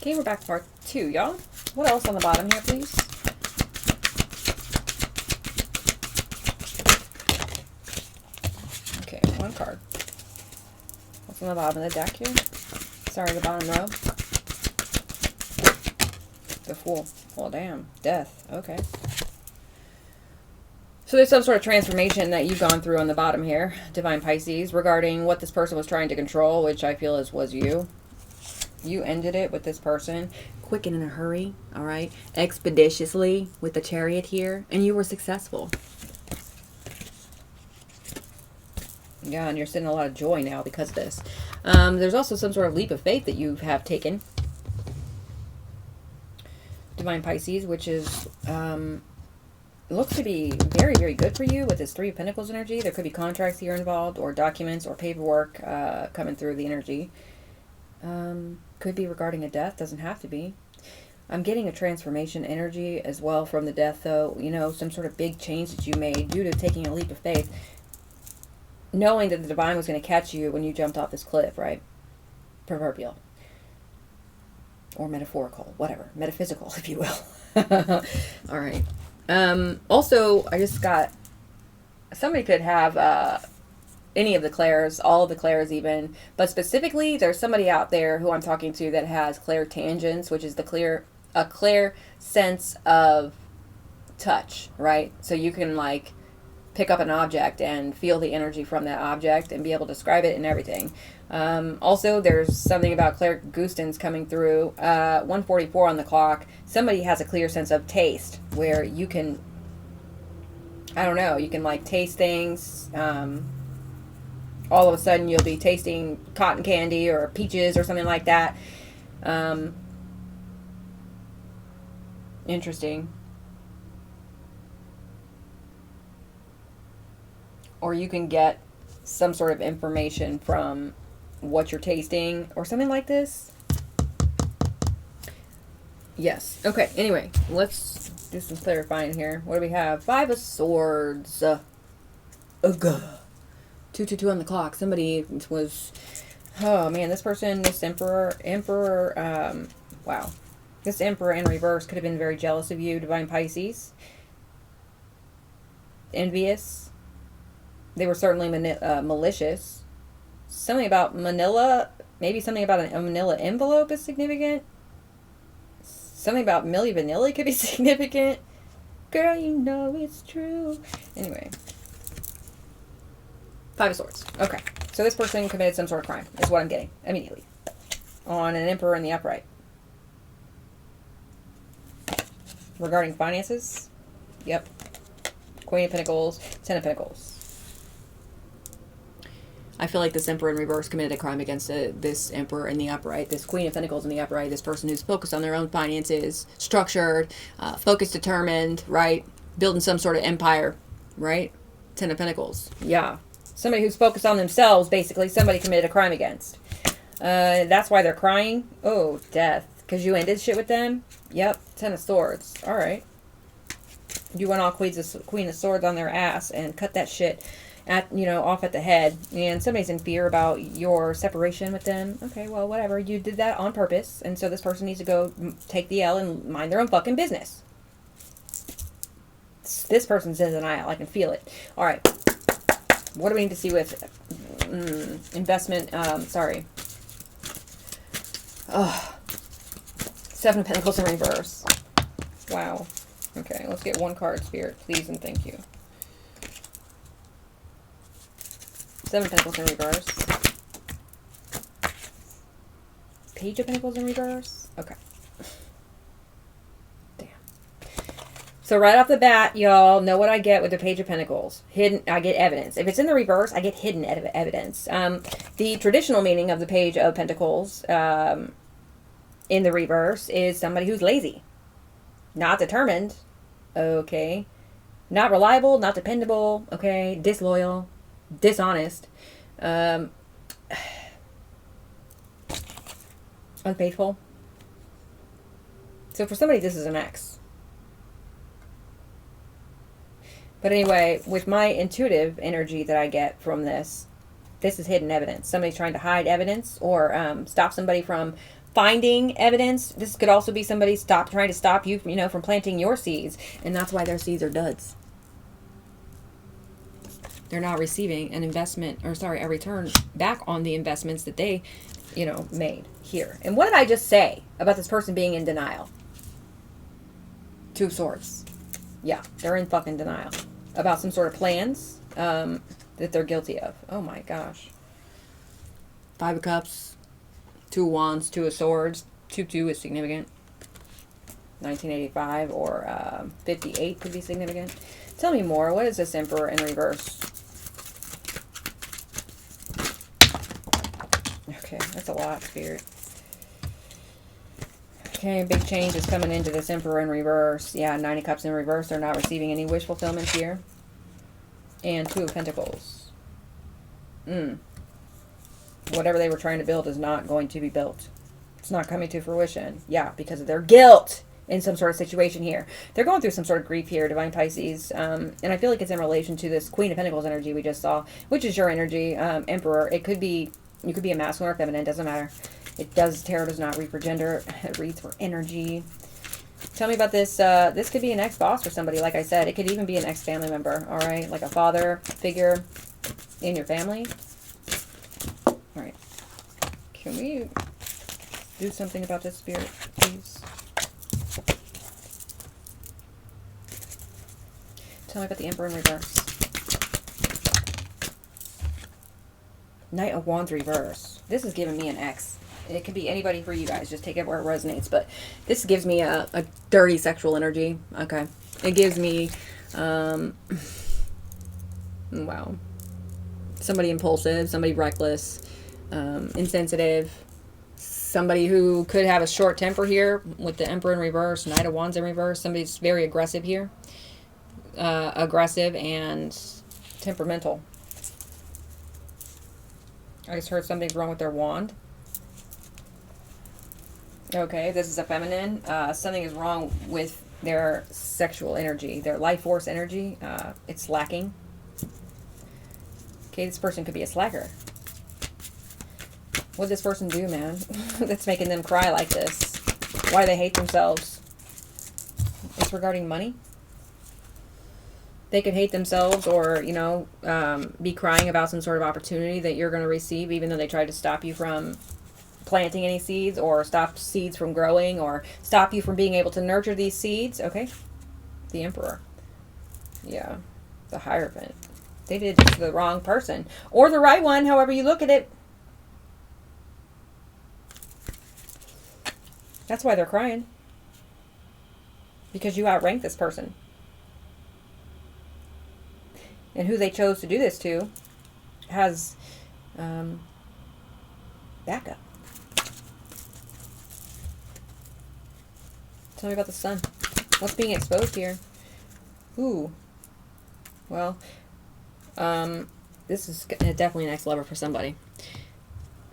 Okay, we're back to part 2, y'all. What else on the bottom here, please? Okay, one card. What's on the bottom of the deck here? Sorry, the bottom row. The Fool. Well, damn. Death. Okay. So there's some sort of transformation that you've gone through on the bottom here, Divine Pisces, regarding what this person was trying to control, which I feel was you. You ended it with this person, quick and in a hurry, all right? Expeditiously with the Chariot here, and you were successful. Yeah, and you're sitting a lot of joy now because of this. There's also some sort of leap of faith that you have taken, Divine Pisces, which is... looks to be very, very good for you with this Three of Pentacles energy. There could be contracts here involved, or documents or paperwork coming through the energy. Could be regarding a death, doesn't have to be. I'm getting a transformation energy as well from the death, though. You know, some sort of big change that you made due to taking a leap of faith. Knowing that the divine was going to catch you when you jumped off this cliff, right? Proverbial. Or metaphorical, whatever. Metaphysical, if you will. All right. Also, I just got, somebody could have, any of the clairs, all of the clairs even, but specifically there's somebody out there who I'm talking to that has clairtangents, which is a clear sense of touch, right? So you can like pick up an object and feel the energy from that object and be able to describe it and everything. Also, there's something about clairgustance coming through. 1:44 on the clock. Somebody has a clear sense of taste where you can, I don't know, you can like taste things. All of a sudden you'll be tasting cotton candy or peaches or something like that. Interesting. Or you can get some sort of information from what you're tasting or something like this. Yes. Okay, anyway, let's do some clarifying here. What do we have? 5 of Swords. 222 on the clock. Somebody was, oh man, this person, this emperor, wow. This emperor in reverse could have been very jealous of you, Divine Pisces. Envious. They were certainly malicious. Something about Manila, maybe something about a Manila envelope is significant. Something about Milli Vanilli could be significant. Girl, you know it's true. Anyway. 5 of Swords. Okay. So this person committed some sort of crime, is what I'm getting immediately. On an Emperor in the upright. Regarding finances. Yep. Queen of Pentacles. 10 of Pentacles. I feel like this Emperor in reverse committed a crime against this Emperor in the upright. This Queen of Pentacles in the upright. This person who's focused on their own finances. Structured. Focused, determined. Right? Building some sort of empire. Right? 10 of Pentacles. Yeah. Somebody who's focused on themselves, basically. Somebody committed a crime against. That's why they're crying. Oh, death. Because you ended shit with them? Yep. 10 of Swords. Alright. You went all Queen of Swords on their ass and cut that shit off at the head. And somebody's in fear about your separation with them. Okay, well, whatever. You did that on purpose. And so this person needs to go take the L and mind their own fucking business. This person's in denial. I can feel it. Alright. What do we need to see with investment? Sorry. Oh, 7 of Pentacles in reverse. Wow. Okay, let's get one card, Spirit, please and thank you. 7 of Pentacles in reverse. Page of Pentacles in reverse. Okay. So right off the bat, y'all know what I get with the Page of Pentacles. Hidden, I get evidence. If it's in the reverse, I get hidden evidence. The traditional meaning of the Page of Pentacles in the reverse is somebody who's lazy. Not determined. Okay. Not reliable, not dependable. Okay. Disloyal. Dishonest. Unfaithful. So for somebody, this is an ex. But anyway, with my intuitive energy that I get from this is hidden evidence. Somebody's trying to hide evidence or stop somebody from finding evidence. This could also be somebody trying to stop you from, from planting your seeds. And that's why their seeds are duds. They're not receiving an investment, or sorry, a return back on the investments that they, made here. And what did I just say about this person being in denial? Two of Swords. Yeah, they're in fucking denial about some sort of plans that they're guilty of. Oh my gosh. Five of Cups, Two of Wands, Two of Swords. 2-2 is significant. 1985 or 58 could be significant. Tell me more. What is this Emperor in reverse? Okay, that's a lot, Spirit. Okay, big change is coming into this Emperor in reverse. Yeah, 9 of Cups in reverse. They're not receiving any wish fulfillment here. And 2 of Pentacles. Whatever they were trying to build is not going to be built. It's not coming to fruition. Yeah, because of their guilt in some sort of situation here. They're going through some sort of grief here, Divine Pisces. And I feel like it's in relation to this Queen of Pentacles energy we just saw, which is your energy, Emperor. It could be, you could be a masculine or feminine, doesn't matter. Tarot does not read for gender. It reads for energy. Tell me about this. This could be an ex-boss for somebody, like I said. It could even be an ex-family member, all right? Like a father figure in your family. All right. Can we do something about this, Spirit, please? Tell me about the Emperor in reverse. Knight of Wands reverse. This is giving me an X. It could be anybody for you guys. Just take it where it resonates. But this gives me a dirty sexual energy. Okay. It gives me, wow. Somebody impulsive, somebody reckless, insensitive, somebody who could have a short temper here with the Emperor in reverse, Knight of Wands in reverse. Somebody's very aggressive here. Aggressive and temperamental. I just heard something's wrong with their wand. Okay, this is a feminine. Something is wrong with their sexual energy, their life force energy. It's lacking. Okay, this person could be a slacker. What'd this person do, man? That's making them cry like this. Why do they hate themselves? It's regarding money. They could hate themselves or, be crying about some sort of opportunity that you're going to receive, even though they tried to stop you from planting any seeds or stop seeds from growing or stop you from being able to nurture these seeds. Okay. The Emperor. Yeah. The Hierophant. They did this to the wrong person. Or the right one, however you look at it. That's why they're crying. Because you outranked this person. And who they chose to do this to has backup. Tell me about the Sun. What's being exposed here? Ooh. Well, this is definitely an ex-lover for somebody.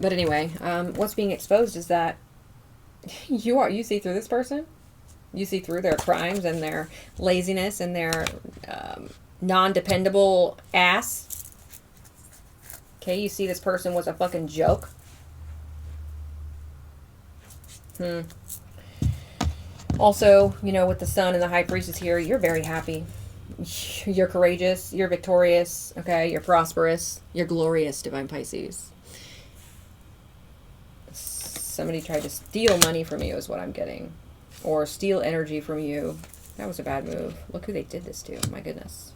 But anyway, what's being exposed is that you see through this person. You see through their crimes and their laziness and their non-dependable ass. Okay, you see this person was a fucking joke. Also, with the Sun and the High Priestess here, you're very happy. You're courageous. You're victorious. Okay, you're prosperous. You're glorious, Divine Pisces. Somebody tried to steal money from you is what I'm getting. Or steal energy from you. That was a bad move. Look who they did this to. My goodness.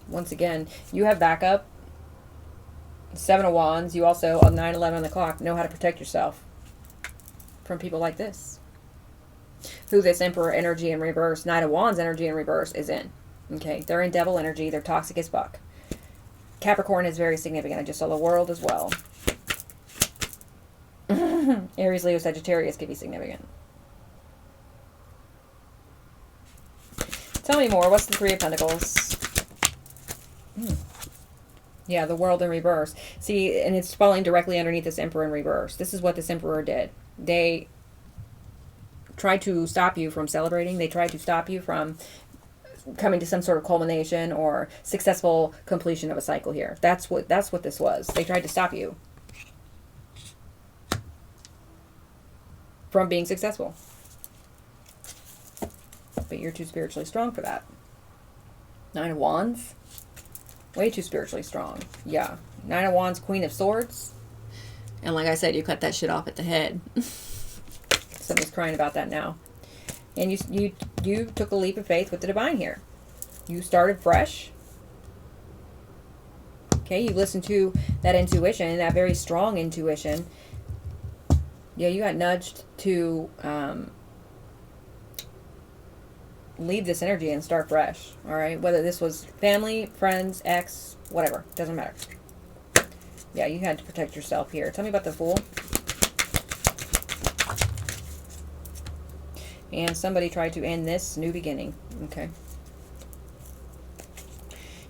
Once again, you have backup. 7 of Wands. You also, on 9/11 on the clock, know how to protect yourself from people like this. Who this Emperor energy in reverse, Knight of Wands energy in reverse is in. Okay, they're in devil energy. They're toxic as fuck. Capricorn is very significant. I just saw the World as well. Aries, Leo, Sagittarius could be significant. Tell me more. What's the Three of Pentacles? Yeah, the World in reverse. See, and it's falling directly underneath this Emperor in reverse. This is what this Emperor did. They tried to stop you from celebrating. They tried to stop you from coming to some sort of culmination or successful completion of a cycle here. That's what this was. They tried to stop you. from being successful. But you're too spiritually strong for that. 9 of Wands. Way too spiritually strong. Yeah. 9 of Wands, Queen of Swords. And like I said, you cut that shit off at the head. Somebody's crying about that now. And you took a leap of faith with the divine here. You started fresh. Okay, you listened to that intuition, that very strong intuition. Yeah, you got nudged to leave this energy and start fresh. All right, whether this was family, friends, ex, whatever, doesn't matter. Yeah, you had to protect yourself here. Tell me about the Fool. And somebody tried to end this new beginning. Okay.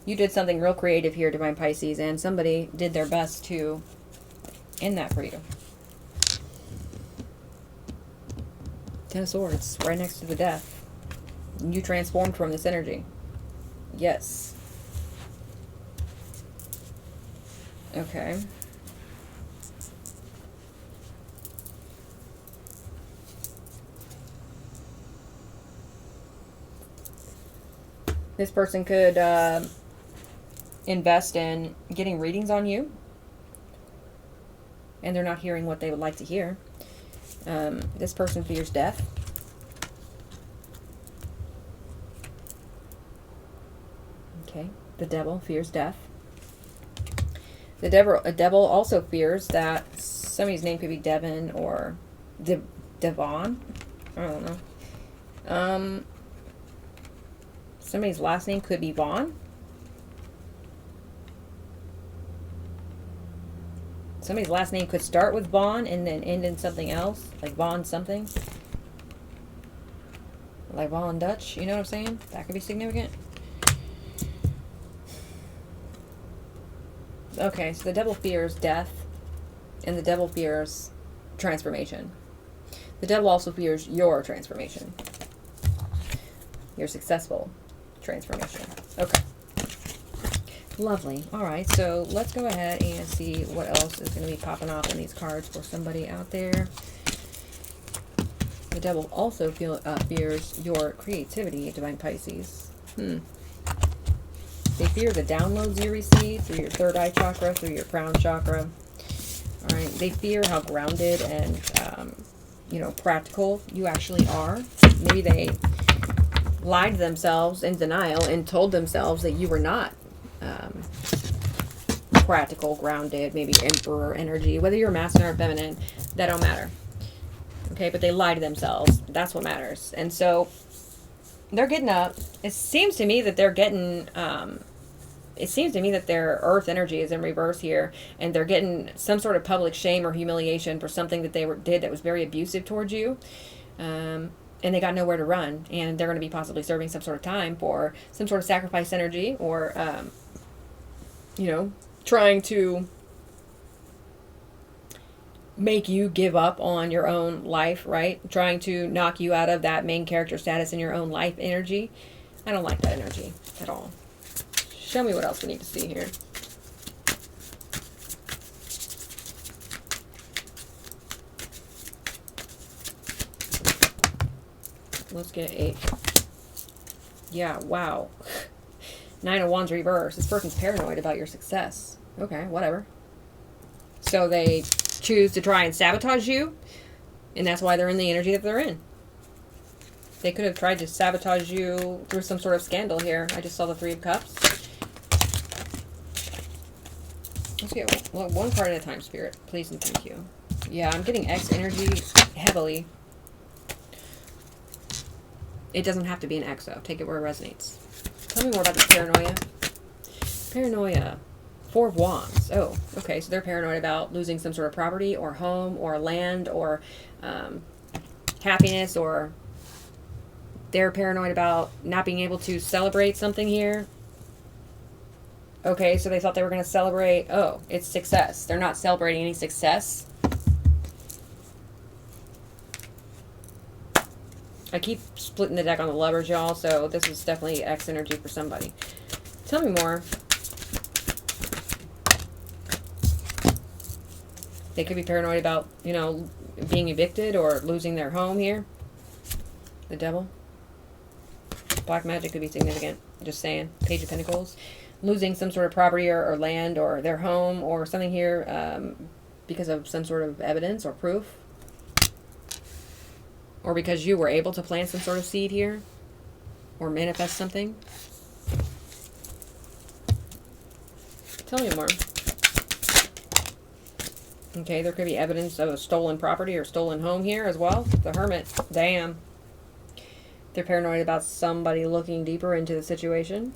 You did something real creative here, Divine Pisces, and somebody did their best to end that for you. 10 of Swords, right next to the Death. You transformed from this energy. Yes. Okay. This person could invest in getting readings on you, and they're not hearing what they would like to hear. This person fears death. Okay, the Devil fears death. The devil also fears that somebody's name could be Devon or Devon. I don't know. Somebody's last name could be Vaughn. Somebody's last name could start with Vaughn and then end in something else, like Vaughn something. Like Vaughn Dutch, you know what I'm saying? That could be significant. Okay, so the Devil fears death, and the Devil fears transformation. The Devil also fears your transformation. Your successful transformation. Okay. Lovely. All right, so let's go ahead and see what else is going to be popping off in these cards for somebody out there. The Devil also fears your creativity, Divine Pisces. They fear the downloads you receive through your third eye chakra, through your crown chakra. All right. They fear how grounded and, practical you actually are. Maybe they lied to themselves in denial and told themselves that you were not practical, grounded, maybe emperor energy. Whether you're masculine or feminine, that don't matter. Okay, but they lie to themselves. That's what matters. And so they're getting up. It seems to me that they're getting, it seems to me that their earth energy is in reverse here, and they're getting some sort of public shame or humiliation for something that they did that was very abusive towards you. And they got nowhere to run, and they're going to be possibly serving some sort of time for some sort of sacrifice energy, or, trying to make you give up on your own life, right? Trying to knock you out of that main character status in your own life energy. I don't like that energy at all. Show me what else we need to see here. Let's get 8. Yeah, wow. 9 of Wands reverse. This person's paranoid about your success. Okay, whatever. So they choose to try and sabotage you, and that's why they're in the energy that they're in. They could have tried to sabotage you through some sort of scandal here. I just saw the 3 of Cups. Let's get one card at a time, Spirit. Please and thank you. Yeah, I'm getting X energy heavily. It doesn't have to be an X, though. Take it where it resonates. Tell me more about this paranoia. Paranoia. 4 of Wands. Oh, okay. So they're paranoid about losing some sort of property or home or land or happiness, or they're paranoid about not being able to celebrate something here. Okay, so they thought they were going to celebrate. Oh, it's success. They're not celebrating any success. I keep splitting the deck on the lovers, y'all, so this is definitely X energy for somebody. Tell me more. They could be paranoid about, being evicted or losing their home here. The devil. Black magic could be significant. Just saying. Page of Pentacles. Losing some sort of property or land or their home or something here because of some sort of evidence or proof. Or because you were able to plant some sort of seed here. Or manifest something. Tell me more. Okay, there could be evidence of a stolen property or stolen home here as well. The Hermit. Damn. They're paranoid about somebody looking deeper into the situation.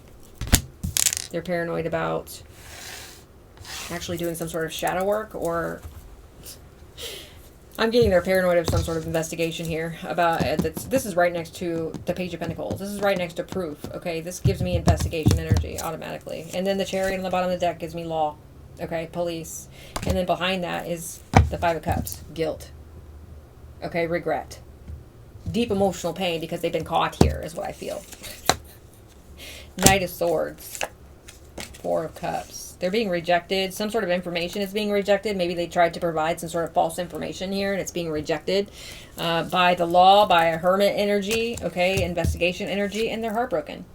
They're paranoid about actually doing some sort of shadow work, or I'm getting they're paranoid of some sort of investigation here about this is right next to the Page of Pentacles. This is right next to proof. Okay, this gives me investigation energy automatically. And then the Chariot on the bottom of the deck gives me law. Okay, police. And then behind that is the Five of Cups. Guilt. Okay, regret. Deep emotional pain because they've been caught here is what I feel. Knight of Swords. Four of Cups. They're being rejected. Some sort of information is being rejected. Maybe they tried to provide some sort of false information here and it's being rejected by the law, by a hermit energy, okay, investigation energy, and they're heartbroken.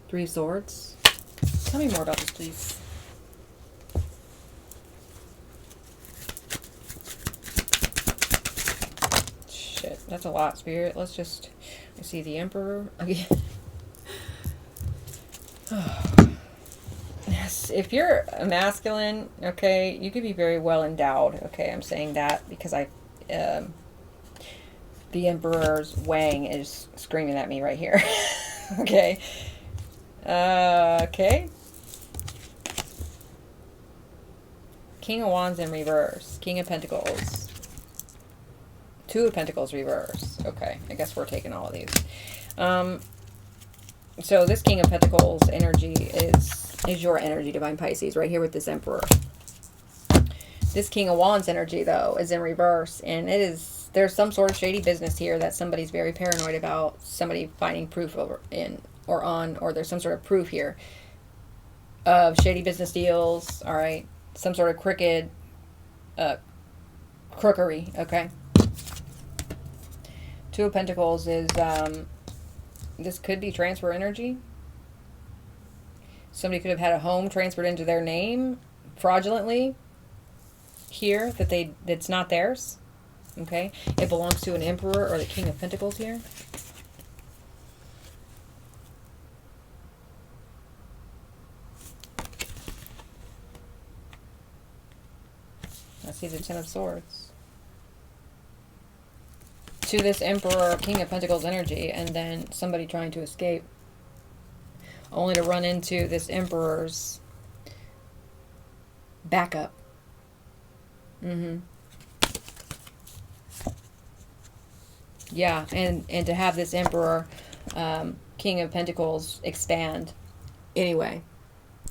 Three of Swords. Tell me more about this, please. Shit, that's a lot, Spirit. Let's just... I see the Emperor again. Yes, if you're a masculine, okay, you could be very well endowed. Okay, I'm saying that because the Emperor's Wang is screaming at me right here. Okay. Okay. King of Wands in reverse. King of Pentacles. Two of Pentacles reverse. Okay, I guess we're taking all of these. So this King of Pentacles energy is your energy, Divine Pisces, right here with this Emperor. This King of Wands energy, though, is in reverse, and there's some sort of shady business here that somebody's very paranoid about, somebody finding proof or there's some sort of proof here of shady business deals, all right? Some sort of crooked crookery, okay? Two of Pentacles is, this could be transfer energy. Somebody could have had a home transferred into their name fraudulently here that's not theirs. Okay? It belongs to an Emperor or the King of Pentacles here. I see the Ten of Swords. To this Emperor, King of Pentacles energy, and then somebody trying to escape. Only to run into this Emperor's backup. Yeah, and to have this Emperor, King of Pentacles, expand anyway,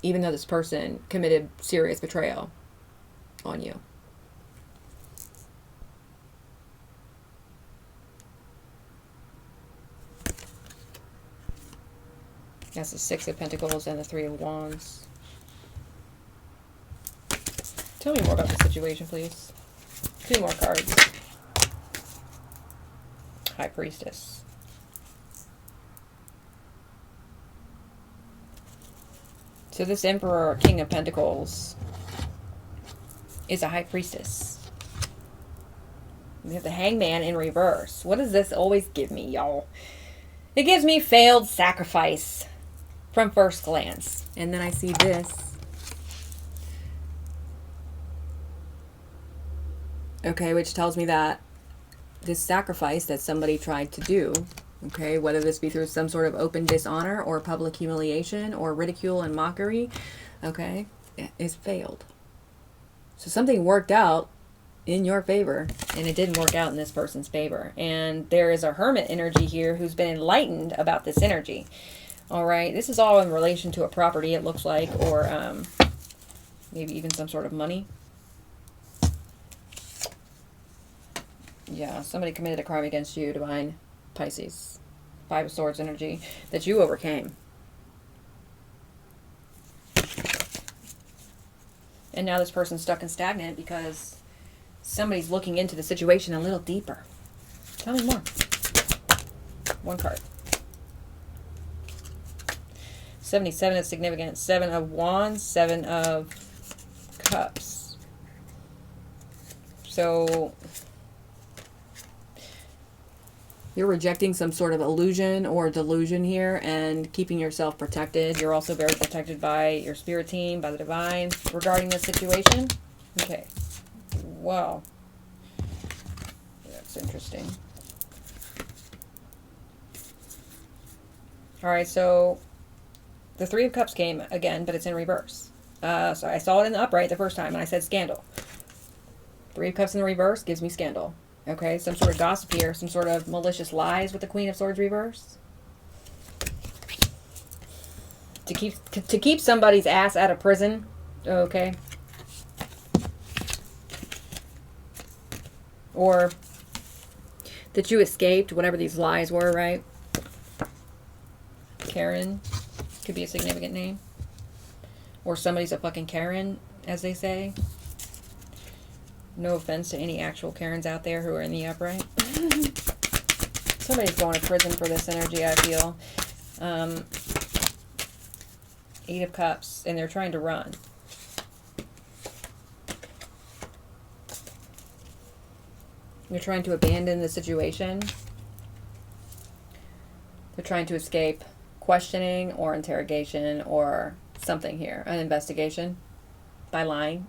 even though this person committed serious betrayal on you. That's the Six of Pentacles and the Three of Wands. Tell me more about the situation, please. Two more cards. High Priestess. So this Emperor, King of Pentacles, is a High Priestess. We have the Hangman in reverse. What does this always give me, y'all? It gives me failed sacrifice. From first glance. And then I see this. Okay, which tells me that this sacrifice that somebody tried to do, okay, whether this be through some sort of open dishonor or public humiliation or ridicule and mockery, okay, is failed. So something worked out in your favor, and it didn't work out in this person's favor. And there is a Hermit energy here who's been enlightened about this energy. All right, this is all in relation to a property, it looks like, or maybe even some sort of money. Yeah, somebody committed a crime against you, Divine Pisces. Five of Swords energy that you overcame. And now this person's stuck and stagnant because somebody's looking into the situation a little deeper. Tell me more. One card. 77 is significant. 7 of Wands, 7 of Cups. So you're rejecting some sort of illusion or delusion here and keeping yourself protected. You're also very protected by your spirit team, by the divine, regarding this situation. Okay. Wow. That's interesting. All right, so the Three of Cups came again, but it's in reverse. So I saw it in the upright the first time, and I said scandal. Three of Cups in the reverse gives me scandal. Okay, some sort of gossip here, some sort of malicious lies with the Queen of Swords reverse. To keep somebody's ass out of prison. Okay. Or that you escaped, whatever these lies were, right? Karen could be a significant name. Or somebody's a fucking Karen, as they say. No offense to any actual Karens out there who are in the upright. Somebody's going to prison for this energy, I feel. 8 of Cups, and they're trying to run. They're trying to abandon the situation. They're trying to escape questioning or interrogation or something here. An investigation by lying.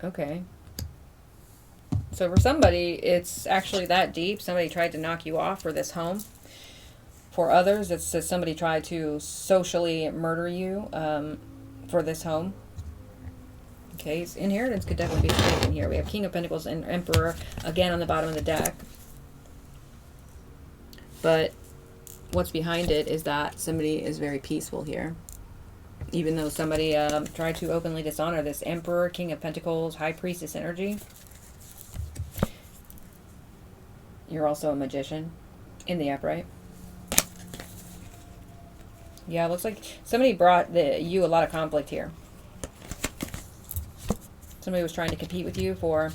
Okay. So for somebody, it's actually that deep. Somebody tried to knock you off for this home. For others, it's that somebody tried to socially murder you for this home. Okay, so inheritance could definitely be in here. We have King of Pentacles and Emperor again on the bottom of the deck. But what's behind it is that somebody is very peaceful here. Even though somebody tried to openly dishonor this Emperor, King of Pentacles, High Priestess energy. You're also a magician in the upright. Yeah, it looks like somebody brought you a lot of conflict here. Somebody was trying to compete with you for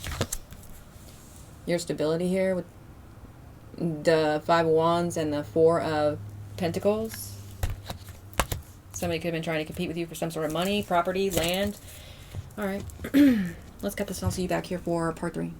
your stability here with the 5 of Wands and the 4 of Pentacles. Somebody could have been trying to compete with you for some sort of money, property, land. All right. Let's cut this and I'll see you back here for part 3.